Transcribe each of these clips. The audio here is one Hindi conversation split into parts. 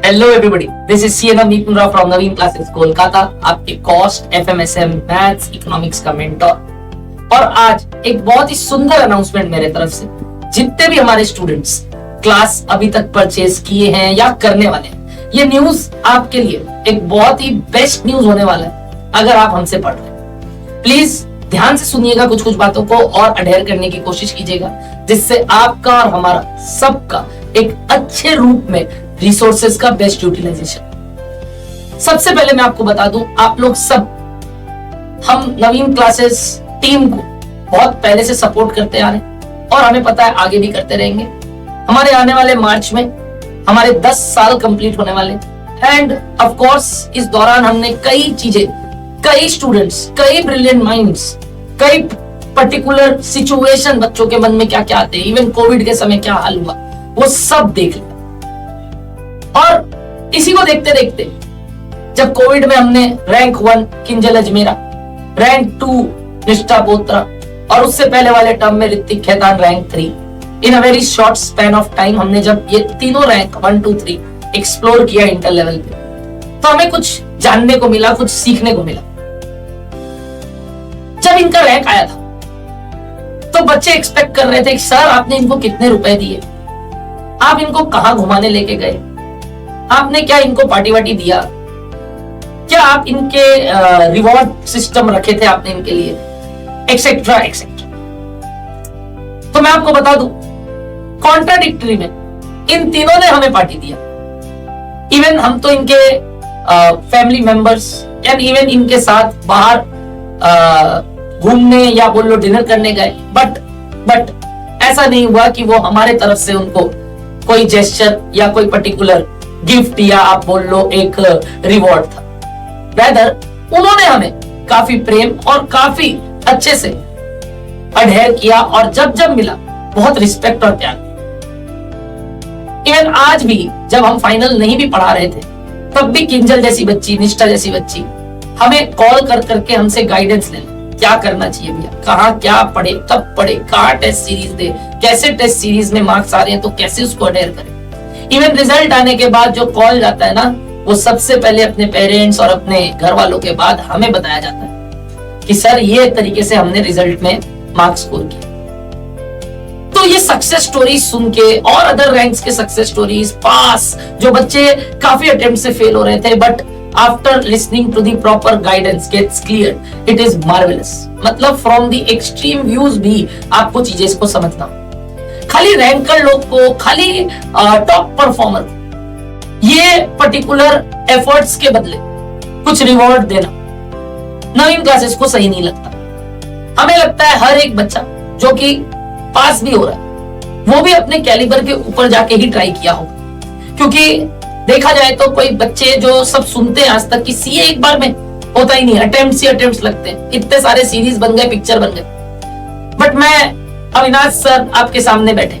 Hello everybody, this is CNM Nitin Rao from Naveen classes Kolkata, आपके कॉस्ट एफएमएसएम मैथ्स इकोनॉमिक्स का मेंटर। और आज एक बहुत ही सुंदर अनाउंसमेंट मेरे तरफ से, जितने भी हमारे स्टूडेंट्स क्लास अभी तक परचेज किए हैं या करने वाले हैं, ये न्यूज आपके लिए एक बहुत ही बेस्ट न्यूज होने वाला है। अगर आप हमसे पढ़ रहे हैं, प्लीज ध्यान से सुनिएगा, कुछ कुछ बातों को और अडेयर करने की कोशिश कीजिएगा, जिससे आपका और हमारा सबका एक अच्छे रूप में रिसोर्सेज का बेस्ट यूटिलाइजेशन। सबसे पहले मैं आपको बता दूं, आप लोग सब हम नवीन क्लासेस टीम को बहुत पहले से सपोर्ट करते आ रहे हैं और हमें पता है आगे भी करते रहेंगे। हमारे आने वाले मार्च में हमारे 10 साल कंप्लीट होने वाले, एंड ऑफ कोर्स इस दौरान हमने कई चीजें, कई स्टूडेंट्स, कई ब्रिलियंट माइंड्स, कई पर्टिकुलर सिचुएशन बच्चों के मन में क्या क्या आते हैं, इवन कोविड के समय क्या हाल हुआ, वो सब देख लिया। और इसी को देखते देखते जब कोविड में हमने रैंक 1 किंजल अजमेरा, रैंक 2 निष्ठा बोत्रा और उससे पहले वाले टर्म में Hrithik Khetan rank 3, in a very short span of time हमने जब ये तीनों रैंक 1, 2, 3 एक्सप्लोर किया इंटर लेवल पे, तो हमें कुछ जानने को मिला, कुछ सीखने को मिला। जब इनका रैंक आया था तो बच्चे एक्सपेक्ट कर रहे थे कि सर आपने इनको कितने रुपए दिए, आप इनको कहां घुमाने लेके गए, आपने क्या इनको पार्टी वार्टी दिया, क्या आप इनके रिवॉर्ड सिस्टम रखे थे आपने इनके लिए, एक्सेट्रा एक्सेट्रा। तो मैं आपको बता दूं, कॉन्ट्राडिक्टरी में इन तीनों ने हमें पार्टी दिया। इवन हम तो इनके फैमिली मेंबर्स एंड इवन इनके साथ बाहर घूमने या बोल लो डिनर करने गए, बट ऐसा नहीं हुआ कि वो हमारे तरफ से उनको कोई जेस्चर या कोई पर्टिकुलर गिफ्ट या आप बोल लो एक रिवॉर्ड था। रादर उन्होंने हमें काफी प्रेम और काफी अच्छे से अडहेयर किया, और जब जब मिला बहुत रिस्पेक्ट और प्यार। इवन आज भी जब हम फाइनल नहीं भी पढ़ा रहे थे, तब भी किंजल जैसी बच्ची, निष्ठा जैसी बच्ची हमें कॉल कर करके हमसे गाइडेंस ले, क्या करना चाहिए भैया, कहाँ क्या पढ़े, कब पढ़े, कहाँ टेस्ट सीरीज दे, कैसे टेस्ट सीरीज में मार्क्स आ रहे हैं तो कैसे उसको अडेयर करें। इवन रिजल्ट आने के बाद जो कॉल जाता है ना, वो सबसे पहले अपने पेरेंट्स और अपने घर वालों के बाद हमें बताया जाता है कि सर ये तरीके से हमने रिजल्ट में मार्क्स स्कोर किया। तो ये सक्सेस स्टोरीज सुन के और अदर रैंक्स के सक्सेस स्टोरीज, पास जो बच्चे काफी अटेम्प्ट से फेल हो रहे थे, but after listening to the proper guidance gets clear, it is marvellous. मतलब फ्रॉम द एक्सट्रीम व्यूज भी आपको चीजें इसको समझना, खाली रैंकर लोग को, खाली टॉप परफॉर्मर, ये पर्टिकुलर एफर्ट्स के बदले कुछ रिवॉर्ड देना नवीन क्लासेस को सही नहीं लगता। हमें लगता है हर एक बच्चा जो कि पास भी हो रहा है, वो भी अपने कैलिबर के ऊपर जाके ही ट्राई किया हो, क्योंकि देखा जाए तो कोई बच्चे जो सब सुनते हैं आज तक कि सीए एक बार में होता ही नहीं, अटेम्प्ट्स ही अटेम्प्ट्स लगते हैं, इतने सारे सीरीज बन गए, पिक्चर बन गए। बट मैं अविनाश सर आपके सामने बैठे,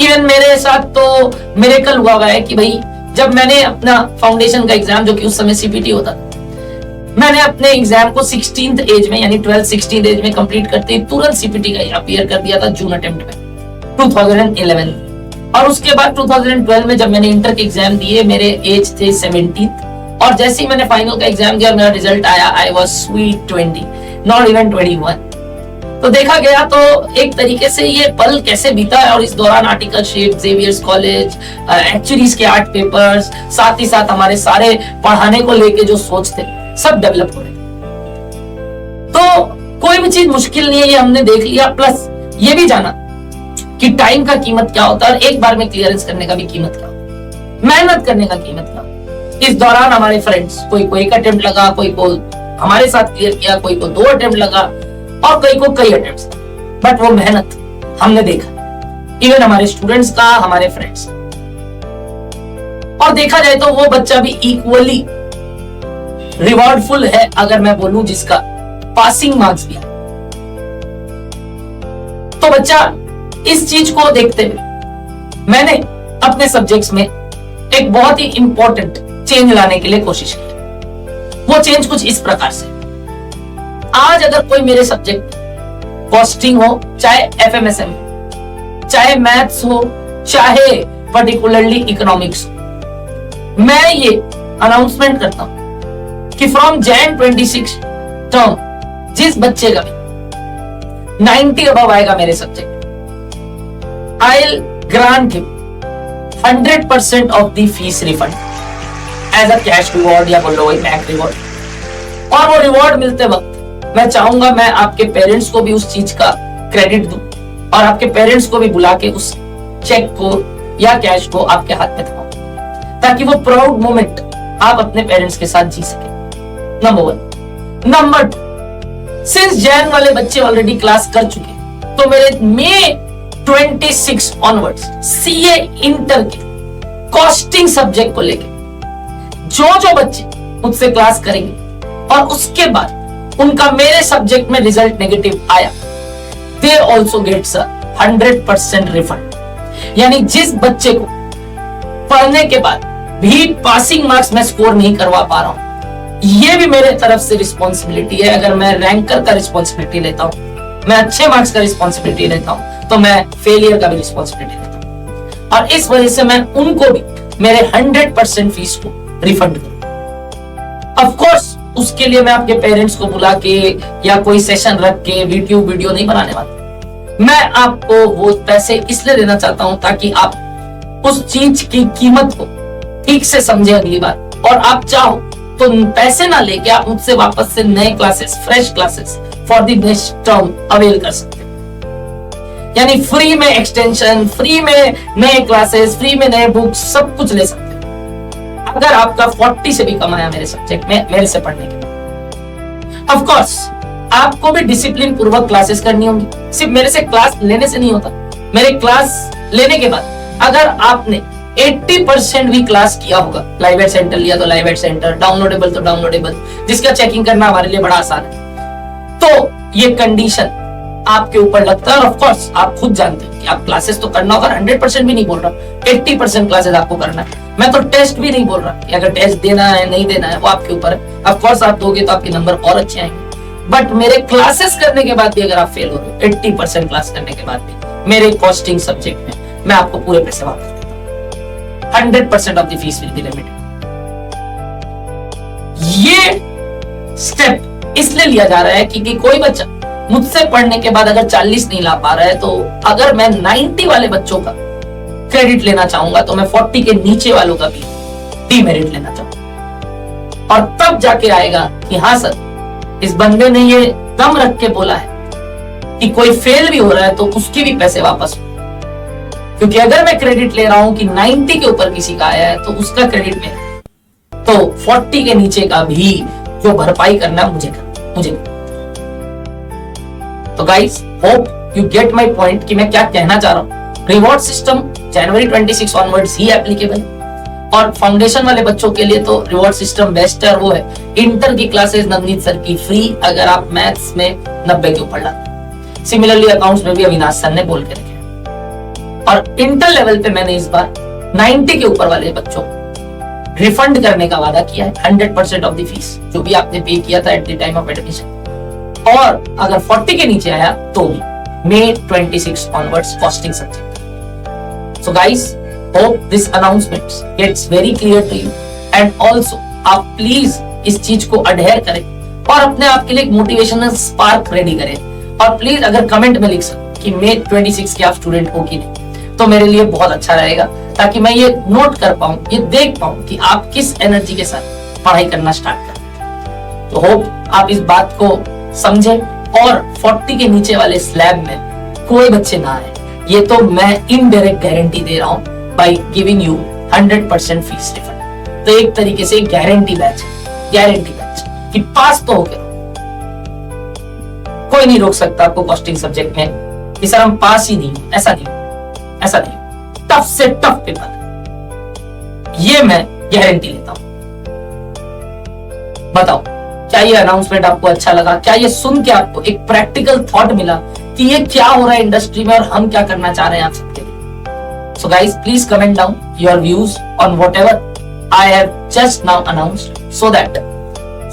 इवन मेरे साथ तो मिरेकल हुआ है कि भाई जब मैंने अपना फाउंडेशन का एग्जाम, जो कि उस समय सीपीटी होता, मैंने अपने एग्जाम को 16th एज में, यानी 12-16 एज में कंप्लीट करते ही तुरंत सीपीटी का अपीयर कर दिया था जून अटेम्प्ट में 2011। और उसके बाद 2012 में जब मैंने इंटर के एग्जाम दिए, मेरे एज थे 17, और जैसे ही मैंने फाइनल का एग्जाम दिया, मेरा रिजल्ट आया, I was sweet 20, not even 21। तो देखा गया तो एक तरीके से ये पल कैसे बीता है, और इस दौरान आर्टिकल शेप, जेवियर्स कॉलेज, एक्चुअलीज के 8 पेपर्स, साथ ही साथ हमारे सारे पढ़ाने को लेके जो सोच थे, सब डेवलप हो रहे। तो कोई भी चीज मुश्किल नहीं है, ये हमने देख लिया, प्लस ये भी जाना कि टाइम का कीमत क्या होता है, और एक बार में क्लियरेंस करने का भी कीमत क्या होता है, मेहनत करने का कीमत क्या होता है। इस दौरान हमारे फ्रेंड्स, कोई को एक अटेम्प्ट लगा, कोई को हमारे साथ क्लियर किया, कोई को 2 अटेम्प्ट लगा, और कई को कई अटेम्प्ट्स, बट वो मेहनत हमने देखा, इवन हमारे स्टूडेंट्स का, हमारे फ्रेंड्स। और देखा जाए तो वो बच्चा भी इक्वली रिवॉर्डफुल है, अगर मैं बोलूं, जिसका पासिंग मार्क्स भी। तो बच्चा इस चीज को देखते हुए मैंने अपने सब्जेक्ट्स में एक बहुत ही इंपॉर्टेंट चेंज लाने के लिए कोशिश की। वो चेंज कुछ इस प्रकार से, आज अगर कोई मेरे सब्जेक्ट कॉस्टिंग हो, चाहे एफएमएसएम, चाहे मैथ्स हो, चाहे पर्टिकुलरली इकोनॉमिक्स, मैं ये अनाउंसमेंट करता हूं कि फ्रॉम Jan 26 टर्म जिस बच्चे का भी 90 अबव आएगा मेरे subject, I will grant him 100% of the fees refund as a cash reward या बोलो बैंक रिवॉर्ड। और वो रिवॉर्ड मिलते वक्त मैं चाहूंगा मैं आपके पेरेंट्स को भी उस चीज का क्रेडिट दूं और आपके पेरेंट्स को भी बुला के उस चेक को या कैश को आपके हाथ में थमाऊं, ताकि वो प्राउड मोमेंट आप अपने पेरेंट्स के साथ जी सके। नंबर 1। नंबर 2, सिंस जैन वाले बच्चे ऑलरेडी क्लास कर चुके, तो मेरे मई 26 ऑनवर्ड्स सीए इंटर के कॉस्टिंग सब्जेक्ट को लेके जो बच्चे मुझसे क्लास करेंगे और उसके बाद उनका मेरे सब्जेक्ट में रिजल्ट नेगेटिव आया, दे ऑल्सो गेट्स 100% रिफंड। यानी जिस बच्चे को पढ़ने के बाद भी पासिंग मार्क्स में स्कोर नहीं करवा पा रहा हूं, ये भी मेरे तरफ से रिस्पॉन्सिबिलिटी है। अगर मैं रैंकर का रिस्पॉन्सिबिलिटी लेता हूं, मैं अच्छे मार्क्स का रिस्पॉन्सिबिलिटी लेता हूं, तो मैं फेलियर का भी रिस्पॉन्सिबिलिटी लेता हूं। और इस वजह से मैं उनको भी मेरे 100% फीस को रिफंड करूं। ऑफ कोर्स उसके लिए मैं आपके पेरेंट्स को बुला के या कोई सेशन रख के वीडियो नहीं बनाने वाला। मैं आपको वो पैसे इसलिए देना चाहता हूं ताकि आप उस चीज की कीमत को ठीक से समझे अगली बार, और आप चाहो तो पैसे ना लेके आप मुझसे वापस से नए classes, fresh classes for the next term avail कर सकते हैं। यानी फ्री में एक्सटेंशन, फ्री में नए क्लासेस, फ्री में नए बुक्स, सब कुछ ले सकते हैं अगर आपका 40 से भी कम आया मेरे सब्जेक्ट में मेरे से पढ़ने के। ऑफ कोर्स आपको भी डिसिप्लिन पूर्वक क्लासेस करनी होंगी। सिर्फ मेरे से क्लास लेने से नहीं होता। मेरे क्लास लेने के बाद अगर आपने 80% भी क्लास किया होगा, लाइव एड सेंटर लिया तो लाइव एड सेंटर, डाउनलोडेबल तो डाउनलोडेबल, जिसका चेकिंग करना हमारे लिए बड़ा आसान है, तो ये कंडीशन आपके ऊपर लगता है। और ऑफ कोर्स आप खुद जानते हैं कि आप क्लासेस तो करना होगा। 100% भी नहीं बोल रहा, 80% क्लासेस आपको करना है। मैं तो टेस्ट भी नहीं बोल रहा कि अगर टेस्ट देना है नहीं देना है वो आपके ऊपर है। ऑफ कोर्स आप दोगे तो आपके नंबर और अच्छे आएंगे, बट मेरे क्लासेस करने के बाद भी अगर आप फेल हो रहे हो, 80% क्लास करने के बाद भी मेरे कॉस्टिंग सब्जेक्ट में मैं आपको पूरे पैसे वापस देता हूं। 100% of the fees will be limited. ये स्टेप इसलिए लिया जा रहा है क्योंकि कोई बच्चा मुझसे पढ़ने के बाद अगर 40 नहीं ला पा रहा है, तो अगर मैं 90 वाले बच्चों का क्रेडिट लेना चाहूंगा तो मैं 40 के नीचे वालों का भी डीमेरिट लेना चाहूंगा। और तब जाके आएगा कि हाँ सर, इस बंदे ने ये दम रख के बोला है कि कोई फेल भी हो रहा है तो उसके भी पैसे वापस हो। क्योंकि अगर मैं क्रेडिट ले रहा हूं कि 90 के ऊपर किसी का आया है तो उसका क्रेडिट में, तो 40 के नीचे का भी जो भरपाई करना मुझे। तो guys, hope you get my point कि मैं क्या कहना चाह रहा हूं। रिवॉर्ड सिस्टम जनवरी 26 ऑनवर्ड्स ही एप्लीकेबल, और फाउंडेशन वाले बच्चों के लिए तो रिवॉर्ड सिस्टम बेस्ट है। और वो है इंटर की क्लासेस नवनीत सर की फ्री, अगर आप मैथ्स में 90 के ऊपर लाते। सिमिलरली अकाउंट्स में भी अविनाश सर ने बोल के रखे। और इंटर लेवल पे मैंने इस बार 90 के ऊपर वाले बच्चों रिफंड करने का वादा किया है, 100% ऑफ द फीस जो भी आपने पे किया था at the time of admission. और अगर 40 के नीचे आया तो भी May 26 onwards costing subject. So guys, hope this announcement gets very clear to you, and also आप प्लीज इस चीज को अडहेयर करें और अपने आप के लिए एक मोटिवेशनल स्पार्क रेडी करें। और प्लीज अगर कमेंट में लिख सको कि May 26 के आप स्टूडेंट हो कि नहीं, तो मेरे लिए बहुत अच्छा रहेगा, ताकि मैं ये नोट कर पाऊं, ये देख पाऊं कि आप किस एनर्जी के साथ पढ़ाई करना स्टार्ट करें। तो होप आप इस बात को समझे और 40 के नीचे वाले स्लैब में कोई बच्चे ना आए। ये तो मैं इनडायरेक्ट गारंटी दे रहा हूं by giving you 100% fees refund. तो एक तरीके से गारंटी बैच कि पास तो हो गया, कोई नहीं रोक सकता आपको कॉस्टिंग सब्जेक्ट में कि सर हम पास ही नहीं। ऐसा नहीं, टफ से टफ पेपर, ये मैं गारंटी लेता हूं। बताओ, क्या ये अनाउंसमेंट आपको अच्छा लगा? क्या ये सुन के आपको एक प्रैक्टिकल थॉट मिला कि ये क्या हो रहा है इंडस्ट्री में और हम क्या करना चाह रहे हैं आप सबके लिए? So guys, please comment down your views on whatever I have just now announced, so that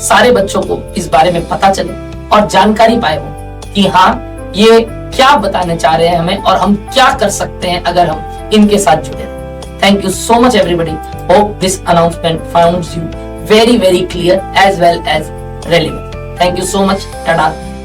सारे बच्चों को इस बारे में पता चले और जानकारी पाए हो कि हाँ, ये क्या बताने चाह रहे हैं हमें और हम क्या कर सकते हैं अगर हम इनके साथ जुड़े। Thank you so much everybody. Hope this announcement finds you very clear as well as relevant. Thank you so much. Tada.